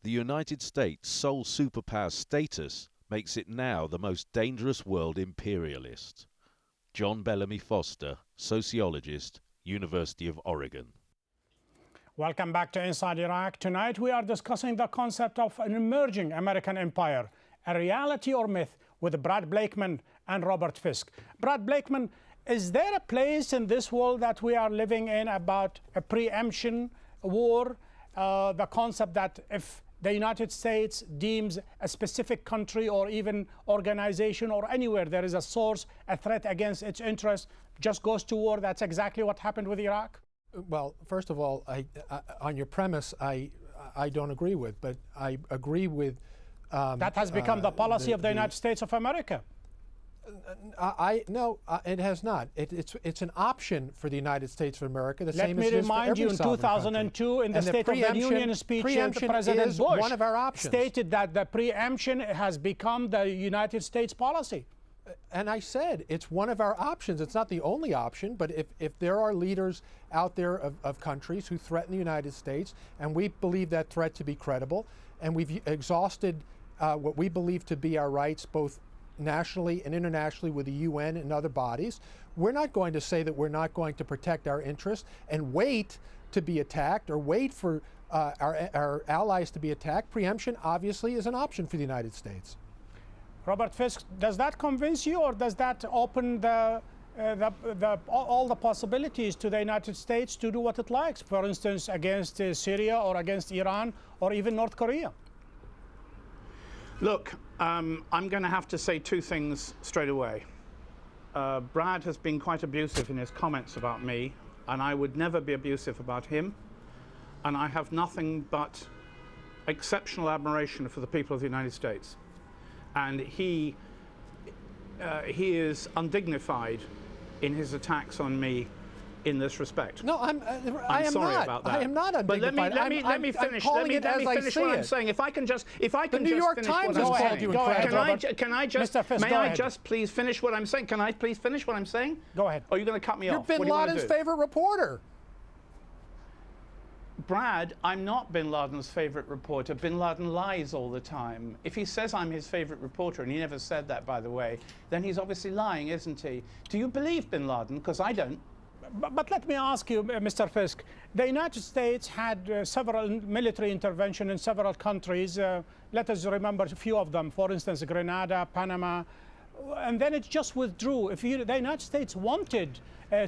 the United States' sole superpower status makes it now the most dangerous world imperialist. John Bellamy Foster, sociologist, University of Oregon. Welcome back to Inside Iraq. Tonight we are discussing the concept of an emerging American empire, a reality or myth, with Brad Blakeman and Robert Fisk. Brad Blakeman, is there a place in this world that we are living in about a preemption war? The concept that if the United States deems a specific country or even organization or anywhere there is a source, a threat against its interests, just goes to war. That's exactly what happened with Iraq? Well, first of all, on your premise, I don't agree with, but I agree with... that has become the policy of the United States of America. No, it has not. It's an option for the United States of America. Let me remind you, in 2002, in the State of the Union speech, President Bush stated that the preemption has become the United States policy. And I said it's one of our options. It's not the only option, but if there are leaders out there of countries who threaten the United States, and we believe that threat to be credible, and we've exhausted what we believe to be our rights, both nationally and internationally with the UN and other bodies, we're not going to say that we're not going to protect our interests and wait to be attacked or wait for our allies to be attacked. Preemption obviously is an option for the United States. Robert Fisk, does that convince you, or does that open all the possibilities to the United States to do what it likes, for instance, against Syria or against Iran or even North Korea? Look, I'm going to have to say two things straight away. Brad has been quite abusive in his comments about me, and I would never be abusive about him. And I have nothing but exceptional admiration for the people of the United States. And he is undignified in his attacks on me in this respect. No, I am sorry not. about that. I am not undignified. But let me finish. Let me finish what I'm saying. If I can just finish what I'm saying. The New York Times has called you incredible. Can I just please finish what I'm saying? Can I please finish what I'm saying? Go ahead. Or are you going to cut me off? You're Bin Laden's favorite reporter. Brad, I'm not Bin Laden's favorite reporter. Bin Laden lies all the time. If he says I'm his favorite reporter, and he never said that, by the way, then he's obviously lying, isn't he? Do you believe Bin Laden? Because I don't. But let me ask you, Mr. Fisk, the United States had several military interventions in several countries. Let us remember a few of them, for instance, Grenada, Panama, and then it just withdrew. If the United States wanted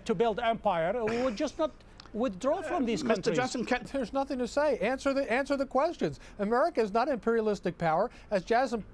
to build empire, we would just not withdraw from these countries. Mr. Johnson, there's nothing to say. Answer the questions. America is not an imperialistic power, as Jasmine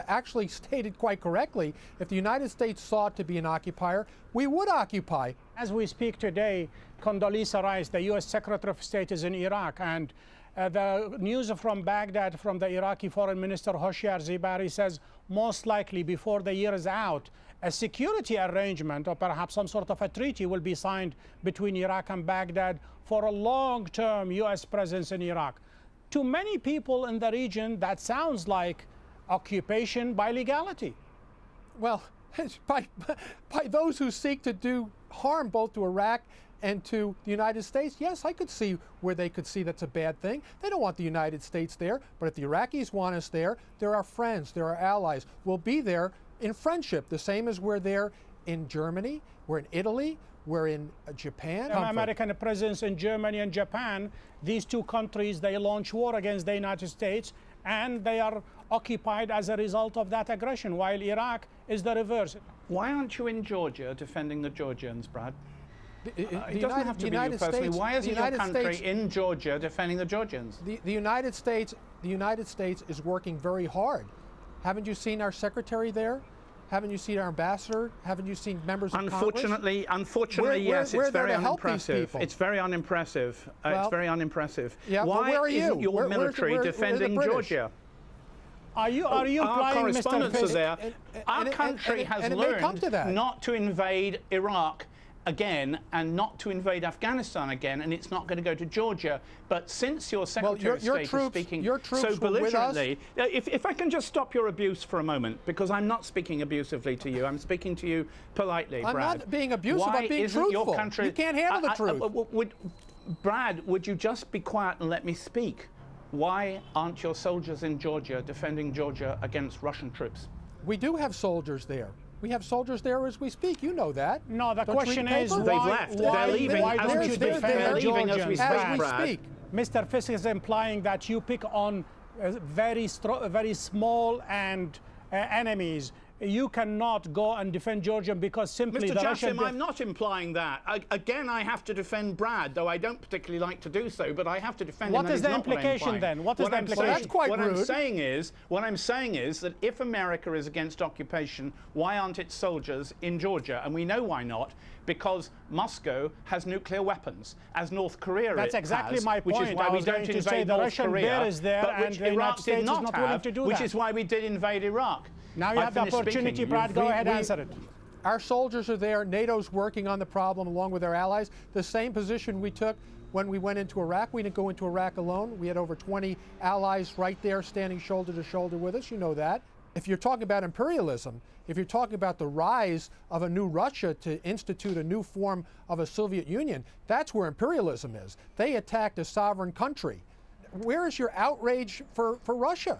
actually stated quite correctly. If the United States sought to be an occupier, we would occupy. As we speak today, Condoleezza Rice, the U.S. Secretary of State, is in Iraq, and the news from Baghdad from the Iraqi Foreign Minister Hoshyar Zebari says most likely before the year is out, a security arrangement or perhaps some sort of a treaty will be signed between Iraq and Baghdad for a long-term U.S. presence in Iraq. To many people in the region, that sounds like occupation by legality. Well, by those who seek to do harm both to Iraq and to the United States, yes, I could see where they could see that's a bad thing. They don't want the United States there, but if the Iraqis want us there, they're our friends, they're our allies. We'll be there in friendship, the same as we're there in Germany, we're in Italy, we're in Japan. American presence in Germany and Japan, these two countries, they launch war against the United States, and they are occupied as a result of that aggression, while Iraq is the reverse. Why aren't you in Georgia defending the Georgians, Brad? It doesn't have to be you personally. Why isn't your country in Georgia defending the Georgians? The United States is working very hard. Haven't you seen our secretary there? Haven't you seen our ambassador? Haven't you seen members of Congress? Unfortunately, yes. It's very unimpressive. It's very unimpressive. It's very unimpressive. Yeah, why isn't your military defending Georgia? Are you implying, Mr. Fisk? Our country has learned not to invade Iraq again and not to invade Afghanistan again, and it's not going to go to Georgia. But since your Secretary of State is speaking so belligerently, if I can just stop your abuse for a moment, because I'm not speaking abusively to you, I'm speaking to you politely, Brad. I'm not being abusive, I'm being truthful. Your country, you can't handle the truth. Brad, would you just be quiet and let me speak? why aren't your soldiers in Georgia defending Georgia against Russian troops? We do have soldiers there. We have soldiers there as we speak. You know that. No, the question is they've left. They're leaving. Why don't you defend Georgia as we speak? Mr. Fisk is implying that you pick on very small and enemies. You cannot go and defend Georgia because simply Mr. the Jassim, I'm not implying that. Again, I have to defend Brad, though I don't particularly like to do so, but I have to defend him. What is the implication then? What is the implication? Well, that's quite rude. What I'm saying is that if America is against occupation, why aren't its soldiers in Georgia? And we know why not, because Moscow has nuclear weapons, as North Korea That's exactly my point. Which is why we don't invade North Korea, but which Iraq did not have, which is why we did invade Iraq. Now you have the opportunity, Brad. Go ahead, answer it. Our soldiers are there. NATO's working on the problem along with our allies. The same position we took when we went into Iraq. We didn't go into Iraq alone. We had over 20 allies right there standing shoulder to shoulder with us. You know that. If you're talking about imperialism, if you're talking about the rise of a new Russia to institute a new form of a Soviet Union, that's where imperialism is. They attacked a sovereign country. Where is your outrage for Russia?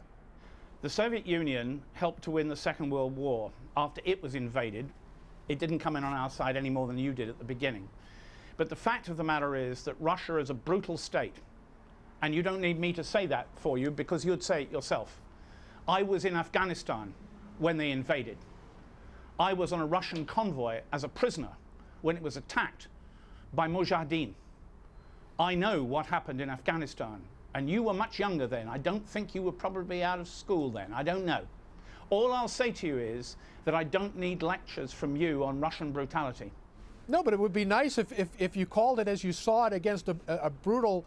The Soviet Union helped to win the Second World War. After it was invaded, it didn't come in on our side any more than you did at the beginning. But the fact of the matter is that Russia is a brutal state. And you don't need me to say that for you because you'd say it yourself. I was in Afghanistan when they invaded. I was on a Russian convoy as a prisoner when it was attacked by Mujahideen. I know what happened in Afghanistan. And you were much younger then. I don't think you were probably out of school then. I don't know. All I'll say to you is that I don't need lectures from you on Russian brutality. No, but it would be nice if you called it as you saw it against a brutal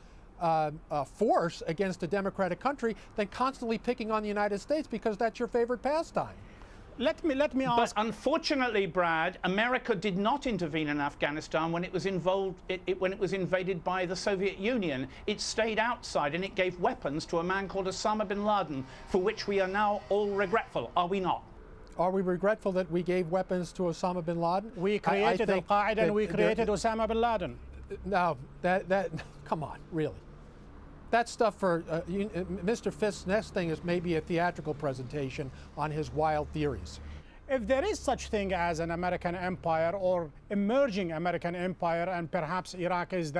force against a democratic country than constantly picking on the United States because that's your favorite pastime. Let me ask. But unfortunately, Brad, America did not intervene in Afghanistan when it was when it was invaded by the Soviet Union. It stayed outside and it gave weapons to a man called Osama bin Laden, for which we are now all regretful, are we not? Are we regretful that we gave weapons to Osama bin Laden? We created Al-Qaeda and we created Osama bin Laden. No, come on, really. That stuff for Mr. Fisk's next thing is maybe a theatrical presentation on his wild theories. If there is such thing as an American empire or emerging American empire, and perhaps Iraq is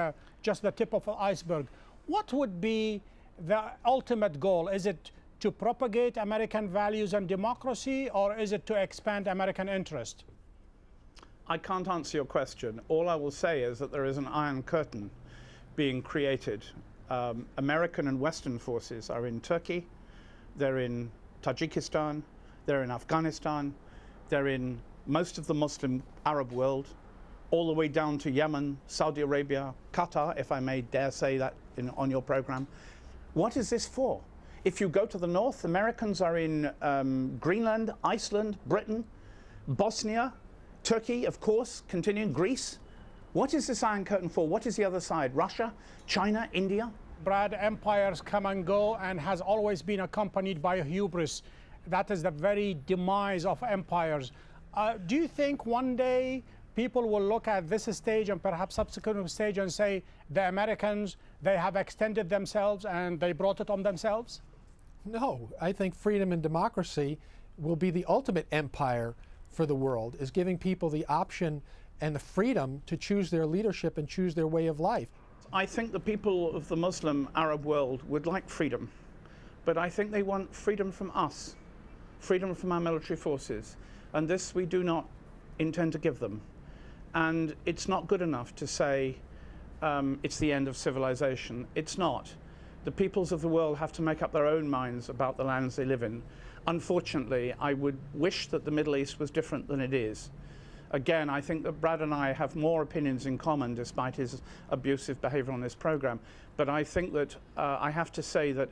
just the tip of the iceberg, what would be the ultimate goal? Is it to propagate American values and democracy, or is it to expand American interest? I can't answer your question. All I will say is that there is an iron curtain being created. American and Western forces are in Turkey, they're in Tajikistan, they're in Afghanistan, they're in most of the Muslim Arab world, all the way down to Yemen, Saudi Arabia, Qatar, if I may dare say that on your program. What is this for? If you go to the north, Americans are in Greenland, Iceland, Britain, Bosnia, Turkey, of course, continuing, Greece. What is this Iron Curtain for? What is the other side? Russia, China, India? Brad, empires come and go and has always been accompanied by hubris. That is the very demise of empires. Do you think one day people will look at this stage and perhaps subsequent stage and say the Americans, they have extended themselves and they brought it on themselves? No, I think freedom and democracy will be the ultimate empire for the world, is giving people the option and the freedom to choose their leadership and choose their way of life. I think the people of the Muslim Arab world would like freedom, but I think they want freedom from us, freedom from our military forces, and this we do not intend to give them. And it's not good enough to say it's the end of civilization. It's not. The peoples of the world have to make up their own minds about the lands they live in. Unfortunately, I would wish that the Middle East was different than it is. Again, I think that Brad and I have more opinions in common despite his abusive behavior on this program. But I think that I have to say that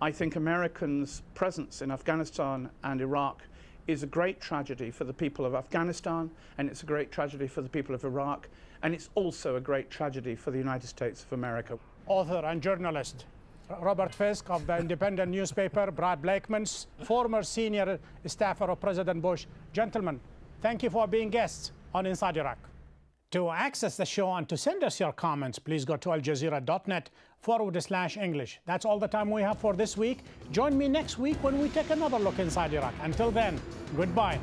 I think Americans' presence in Afghanistan and Iraq is a great tragedy for the people of Afghanistan, and it's a great tragedy for the people of Iraq, and it's also a great tragedy for the United States of America. Author and journalist Robert Fisk of the independent newspaper, Brad Blakeman, former senior staffer of President Bush. Gentlemen, thank you for being guests on Inside Iraq. To access the show and to send us your comments, please go to aljazeera.net/English. That's all the time we have for this week. Join me next week when we take another look inside Iraq. Until then, goodbye.